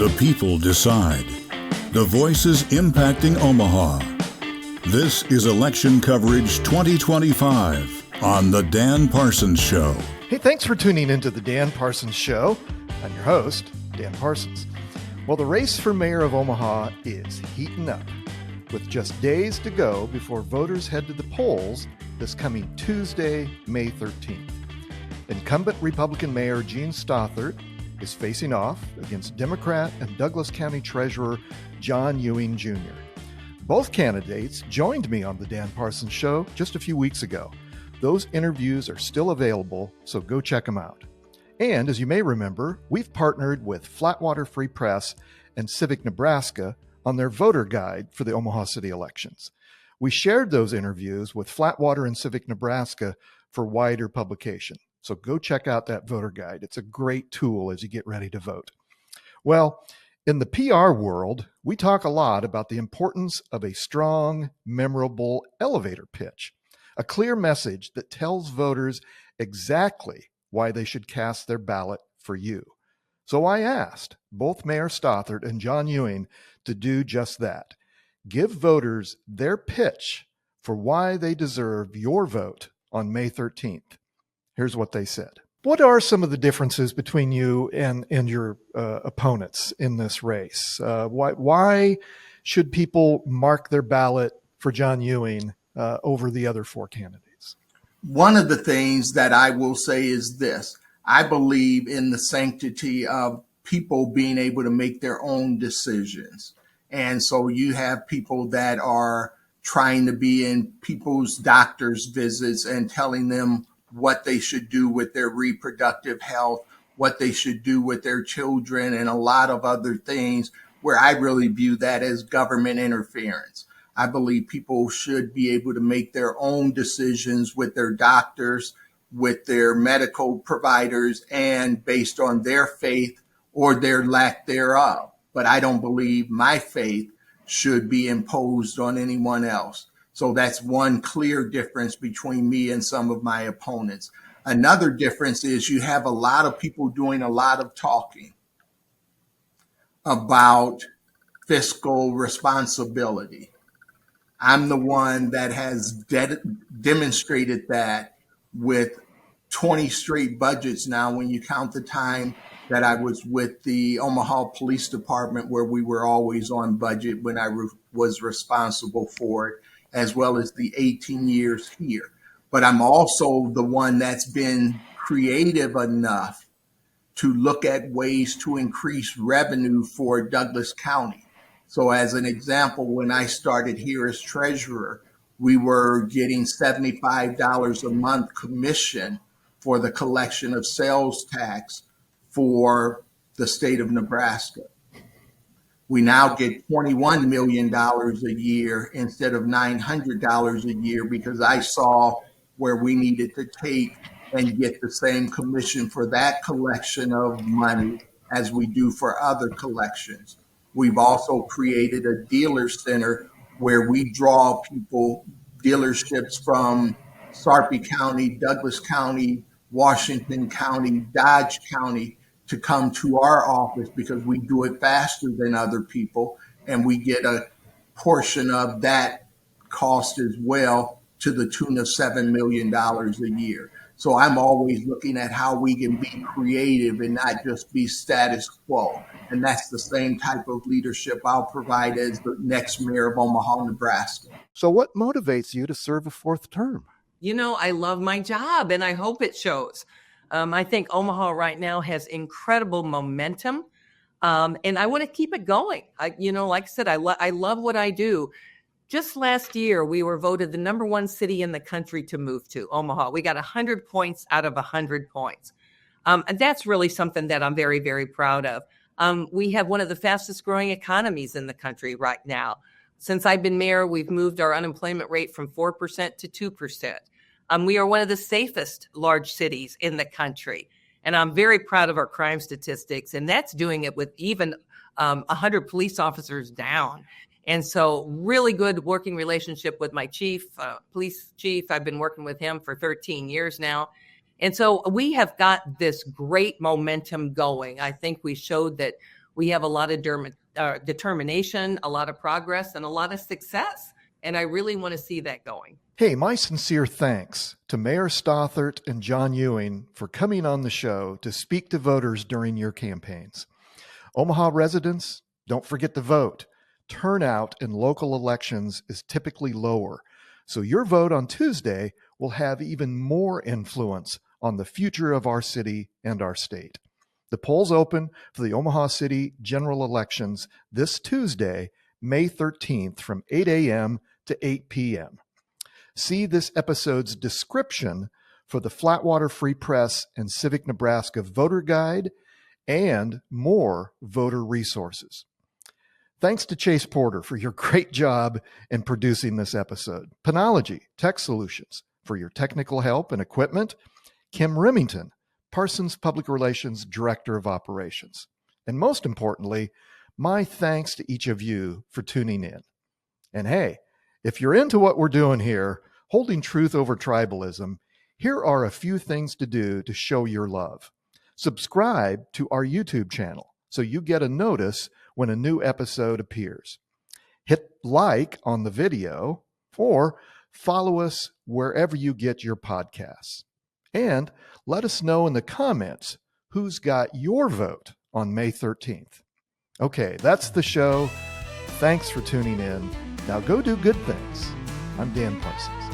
The people decide. The voices impacting Omaha. This is Election Coverage 2025 on The Dan Parsons Show. Hey, thanks for tuning into The Dan Parsons Show. I'm your host, Dan Parsons. Well, the race for mayor of Omaha is heating up, with just days to go before voters head to the polls this coming Tuesday, May 13th. Incumbent Republican Mayor Gene Stothert is facing off against Democrat and Douglas County Treasurer John Ewing Jr. Both candidates joined me on the Dan Parsons Show just a few weeks ago. Those interviews are still available, so go check them out. And as you may remember, we've partnered with Flatwater Free Press and Civic Nebraska on their voter guide for the Omaha City elections. We shared those interviews with Flatwater and Civic Nebraska for wider publication. So go check out that voter guide. It's a great tool as you get ready to vote. Well, in the PR world, we talk a lot about the importance of a strong, memorable elevator pitch, a clear message that tells voters exactly why they should cast their ballot for you. So I asked both Mayor Stothert and John Ewing to do just that. Give voters their pitch for why they deserve your vote on May 13th. Here's what they said. What are some of the differences between you and your opponents in this race? Why should people mark their ballot for John Ewing over the other four candidates? One of the things that I will say is this. I believe in the sanctity of people being able to make their own decisions. And so you have people that are trying to be in people's doctor's visits and telling them what they should do with their reproductive health, what they should do with their children, and a lot of other things where I really view that as government interference. I believe people should be able to make their own decisions with their doctors, with their medical providers, and based on their faith or their lack thereof. But I don't believe my faith should be imposed on anyone else. So that's one clear difference between me and some of my opponents. Another difference is you have a lot of people doing a lot of talking about fiscal responsibility. I'm the one that has demonstrated that with 20 straight budgets now, when you count the time that I was with the Omaha Police Department, where we were always on budget when I was responsible for it, as well as the 18 years here. But I'm also the one that's been creative enough to look at ways to increase revenue for Douglas County. So as an example, when I started here as treasurer, we were getting $75 a month commission for the collection of sales tax for the state of Nebraska. We now get $21 million a year instead of $900 a year because I saw where we needed to take and get the same commission for that collection of money as we do for other collections. We've also created a dealer center where we draw dealerships from Sarpy County, Douglas County, Washington County, Dodge County, to come to our office because we do it faster than other people, and we get a portion of that cost as well to the tune of $7 million a year. So I'm always looking at how we can be creative and not just be status quo. And that's the same type of leadership I'll provide as the next mayor of Omaha, Nebraska. So what motivates you to serve a fourth term? You know, I love my job and I hope it shows. I think Omaha right now has incredible momentum, and I want to keep it going. Like I said, I love what I do. Just last year, we were voted the number one city in the country to move to, Omaha. We got 100 points out of 100 points. And that's really something that I'm very, very proud of. We have one of the fastest growing economies in the country right now. Since I've been mayor, we've moved our unemployment rate from 4% to 2%. We are one of the safest large cities in the country. And I'm very proud of our crime statistics. And that's doing it with even 100 police officers down. And so really good working relationship with my police chief. I've been working with him for 13 years now. And so we have got this great momentum going. I think we showed that We have a lot of determination, a lot of progress, and a lot of success. And I really want to see that going. Hey, my sincere thanks to Mayor Stothert and John Ewing for coming on the show to speak to voters during your campaigns. Omaha residents, don't forget to vote. Turnout in local elections is typically lower, so your vote on Tuesday will have even more influence on the future of our city and our state. The polls open for the Omaha City general elections this Tuesday, May 13th from 8 a.m. to 8 p.m. See this episode's description for the Flatwater Free Press and Civic Nebraska voter guide and more voter resources. Thanks to Chase Porter for your great job in producing this episode. Panology Tech Solutions for your technical help and equipment. Kim Remington, Parsons Public Relations Director of Operations. And most importantly, my thanks to each of you for tuning in. And hey, if you're into what we're doing here, holding truth over tribalism, here are a few things to do to show your love. Subscribe to our YouTube channel so you get a notice when a new episode appears. Hit like on the video or follow us wherever you get your podcasts. And let us know in the comments who's got your vote on May 13th. Okay, that's the show. Thanks for tuning in. Now go do good things. I'm Dan Parsons.